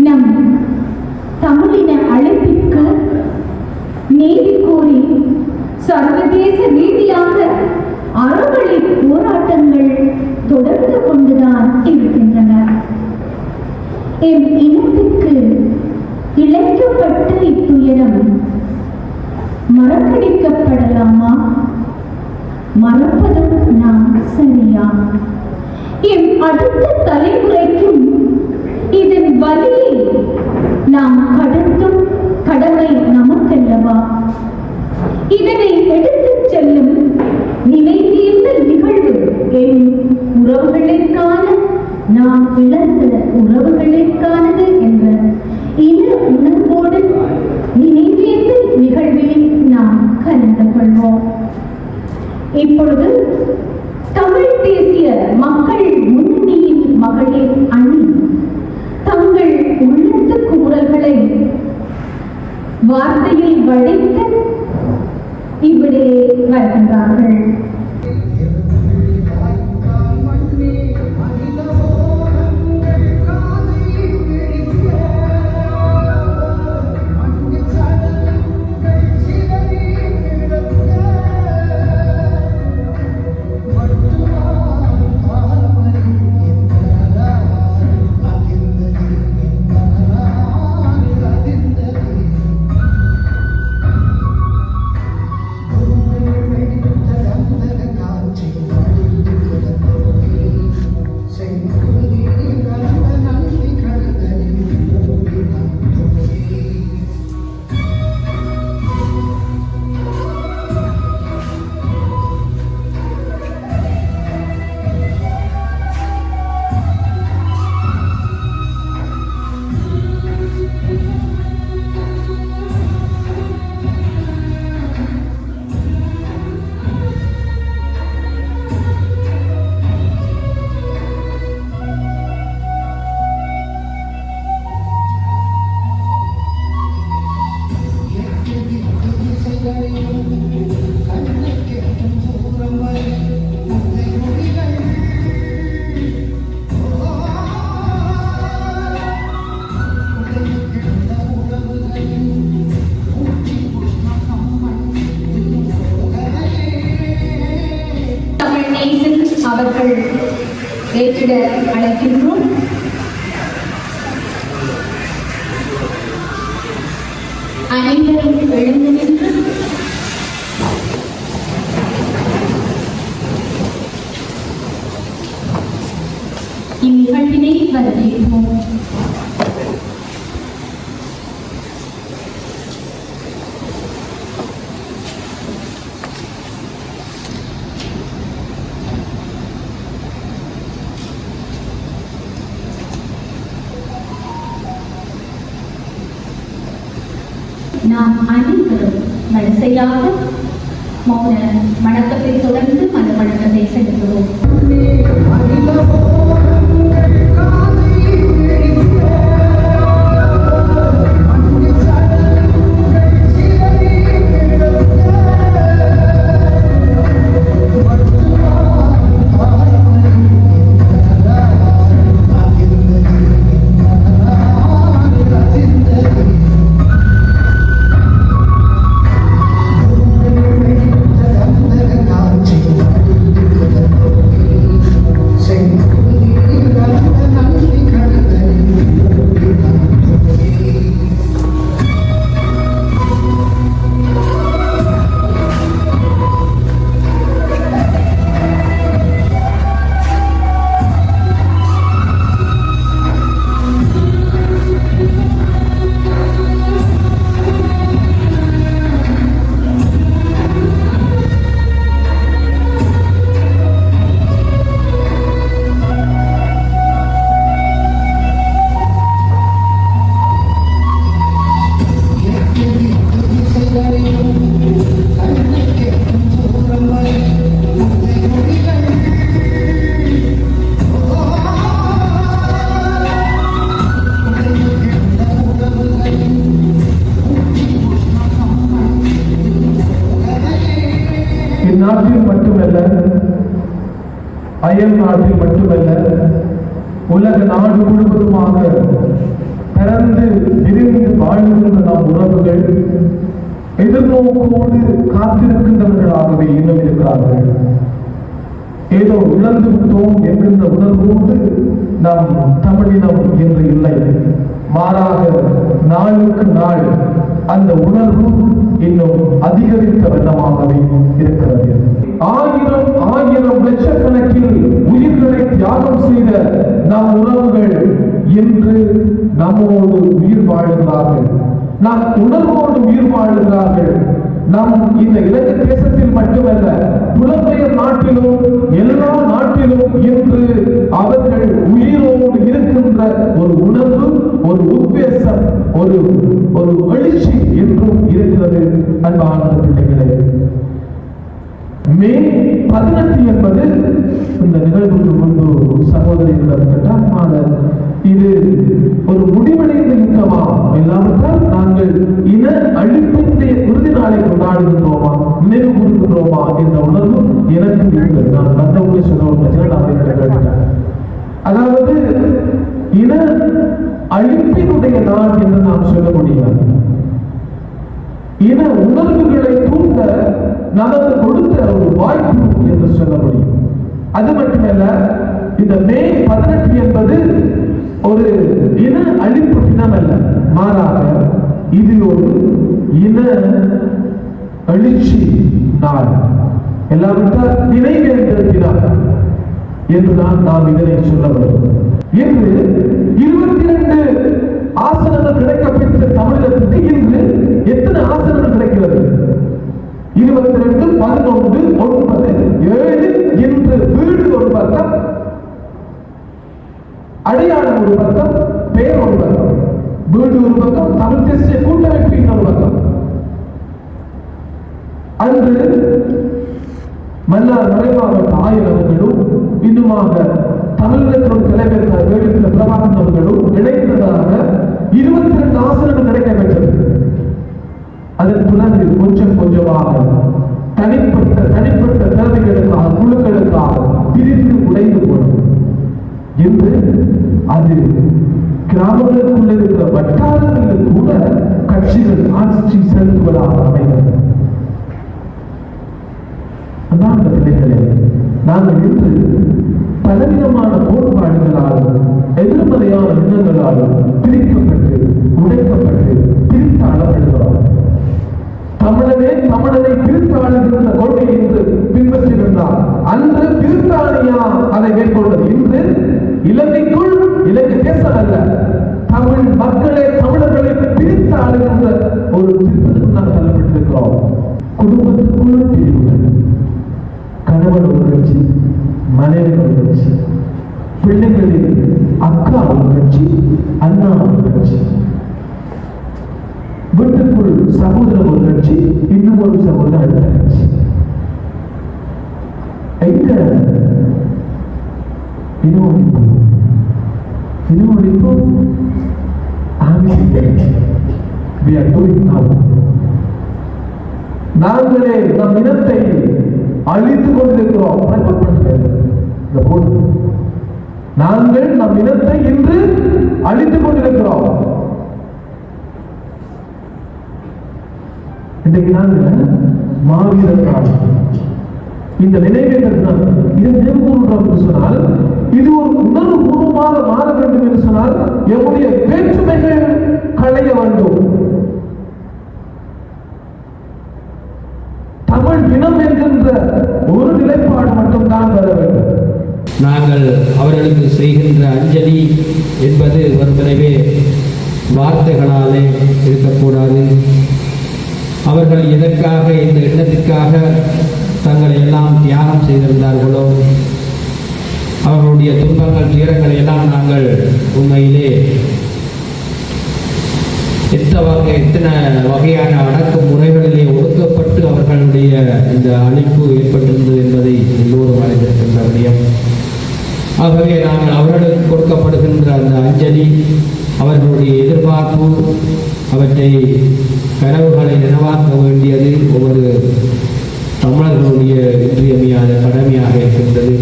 நம் தமிழின அழைப்பிற்கு நீதி கோரி சர்வதேச ரீதியாக அறவழி போராட்டங்கள் தொடர்ந்து கொண்டுதான் இருக்கின்றன. என் இனத்திற்கு இழைக்கப்பட்ட இத்துயரம் மறக்கடிக்கப்படலாமா? மறப்பதும் நாம் சரியா? என் அடுத்த தலைமுறைக்கும் இதன் வலியை நாம் கடத்தும் கடமை நமக்கல்லவா? இதனை எடுத்துச் செல்லும் நினைவீர்ந்த நிகழ்வு என் உறவுகளுக்கான, நாம் இழந்த உறவுகளுக்கானது என்ற இன உணர்வோடு நினைவீர்ந்த நிகழ்வில் நாம் கலந்து கொள்வோம். இப்பொழுது தமிழ் தேசிய மக்கள் முன்னணியின் மகளிர் அணி தங்கள் உள்ளத்து குரல்களை வார்த்தையில் வளைக்க இவ்விடே வருகின்றார்கள். அவர்கள் ஏற்றிட அழைக்கின்றோம். அனைவரும் எழுந்து நின்று இந்நிகழ்வினை வரவேற்போம். நாம் அனைவரும் வரிசையாக மௌன வணக்கத்தை தொடர்ந்து மத வணக்கத்தை செலுத்துவோம். இந்நாட்டில் மட்டுமல்ல, அயல் நாட்டில் மட்டுமல்ல, உலக நாடு முழுவதுமாக பரந்து விரிந்து வாழ்கின்ற நம் உறவுகள் எதிர்நோக்கோடு காத்திருக்கின்றவர்களாகவே இன்னும் இருக்கிறார்கள். ஏதோ இழந்து விட்டோம் என்கின்ற உணர்வோடு நம் தமிழினம் என்று இல்லை. மாறாக நாளுக்கு நாள் அந்த உணர்வு இன்னும் அதிகரித்த வண்ணமாகவே இருக்கிறது. ஆயிரம் ஆயிரம் லட்சக்கணக்கில் உயிர்களை தியாகம் செய்த நம் உறவுகள் இன்று நம்மோடு உயிர் வாழ்கிறார்கள். நம் உணர்வோடு உயிர் வாழ்கிறார்கள். நம் இந்த இலங்கை தேசத்தில் மட்டுமல்ல, புலம்பெயர் நாட்டிலும் எல்லா நாட்டிலும் இன்று அவர்கள் உயிரோடு இருக்கின்ற ஒரு உணர்வு, ஒரு உத்வேசம், ஒரு எழுச்சி என்றும் இருக்கிறது. அன்பான பிள்ளைகளே, மே 18 என்பது இந்த நிகழ்வுக்கு முன்பு சகோதரிகளிடம் கேட்டால், இது ஒரு முடிவடைந்த யுத்தமா, இல்லாவிட்டால் நாங்கள் இன அழிப்பினுடைய உறுதி நாளை கொண்டாடுகின்றோமா, நினைவு கூறுகின்றோமா என்ற உணர்வு எனக்கு இருந்தது. நான் வந்தவங்களை சொல்ல, அதாவது இன அழிப்பினுடைய நாள் என்று நாம் சொல்ல முடியாது. இன உணர்வுகளை தூண்ட நமக்கு கொடுத்த ஒரு வாய்ப்பு என்று சொல்ல முடியும். அது மட்டுமல்ல, இந்த மே 18 என்பது ஒரு இன அழிப்பு தினம் அல்ல, மாறாக இது ஒரு இன எழுச்சி நாள், எல்லாவற்றால் நினைவேந்திருக்கிறார் என்றுதான் நாம் இதனை சொல்ல வேண்டும். இன்று 22 ஆசனங்கள் கிடைக்கப்பெற்ற தமிழகத்துக்கு இன்று எத்தனை ஆசனங்கள் கிடைக்கிறது? 22, 11, 9, 7 என்று வீடு ஒரு பக்கம், அடையாளம் ஒரு பக்கம், பெயர் ஒரு பக்கம், வீடு ஒரு பக்கம், தமிழ் தேசிய கூட்டமைப்பு இன்னொரு பக்கம். அன்று மன்னார் மறைமாவட்ட ஆயரவர்களும் இன்னுமாக தமிழகத்தோடு தலைவர் வேடுகிற பிரபாகரன் அவர்களும் இணைந்ததாக 22 ஆசனங்கள் கிடைக்கப்பெற்றது. அதன் பிறகு கொஞ்சம் கொஞ்சமாக தனிப்பட்ட தேவைகளுக்காக, குழுக்களுக்காக பிரிந்து உடைந்து போனது. இன்று அது கிராமங்களுக்குள்ள இருக்கிற வட்டாரங்களில் கூட கட்சிகள் ஆட்சி செலுத்துவதாக அமைகிறது. அன்பார்ந்த பிள்ளைகளே, நாங்கள் இன்று பலவிதமான கோட்பாடுகளாலும் எதிர்மறையான எண்ணங்களாலும் பிரிக்கப்பட்டு உடைக்கப்பட்டு பிரித்தாளப்படுகிறோம். தமிழனை பிரித்தாளுகின்ற கொள்கை என்று பின்பற்றிருந்தார். அன்று பிரித்தானியா அதை மேற்கொண்டது. இன்று இலங்கைக்குள், இலங்கை தேசம் அல்ல, தமிழ் மக்களே தமிழர்களை பிரித்தாளுகின்ற ஒரு திட்டத்துக்கு நாம் தள்ளப்பட்டிருக்கிறோம். குடும்பத்துக்குள் பிரிவுகள், கணவன் ஒரு கட்சி, மனைவி ஒரு கட்சி, பிள்ளைகளில் அக்கா ஒரு கட்சி, அண்ணா ஒரு கட்சி, வீட்டுக்குள் சகோதரர் ஒரு கட்சி, இன்னும் ஒரு சகோதரர் அடுத்த கட்சி. எங்க இனவழிப்பு நாங்களே நம் இனத்தை அழித்துக் கொண்டிருக்கிறோம். நாங்கள் நம் இனத்தை இன்று அழித்துக் கொண்டிருக்கிறோம். இன்றைக்கு நாங்கள் மாவீரர் காலம், இந்த நினைவேந்தல் இதை நினைவுகூர்கிறோம் என்று சொன்னால், இது ஒரு உணர்வு பூர்வமாக மாற வேண்டும் என்று சொன்னால் எம்முடைய வேற்றுமைகள் களைய வேண்டும். தமிழ் இனம் என்கின்ற ஒரு நிலைப்பாடு மட்டும்தான் வர வேண்டும். நாங்கள் அவர்களுக்கு செய்கின்ற அஞ்சலி என்பது வெறுமனவே வார்த்தைகளாலே இருக்கக்கூடாது. அவர்கள் எதற்காக, இந்த எண்ணத்திற்காக தங்களை எல்லாம் தியாகம் செய்திருந்தார்களோ, அவர்களுடைய துன்பங்கள், துயரங்களை எல்லாம் நாங்கள் உண்மையிலே எத்தனை வகையான அடக்குமுறைகளிலே ஒடுக்கப்பட்டு அவர்களுடைய இந்த அழிப்பு ஏற்பட்டிருந்தது என்பதை எல்லோரும் அறிந்திருக்கின்ற விடயம். ஆகவே நாங்கள் அவர்களுக்கு கொடுக்கப்படுகின்ற அந்த அஞ்சலி, அவர்களுடைய எதிர்பார்ப்பு, அவற்றை கனவுகளை நினைவாக்க வேண்டியது ஒவ்வொரு தமிழர்களுடைய இன்றியமையாத கடமையாக இருக்கின்றது.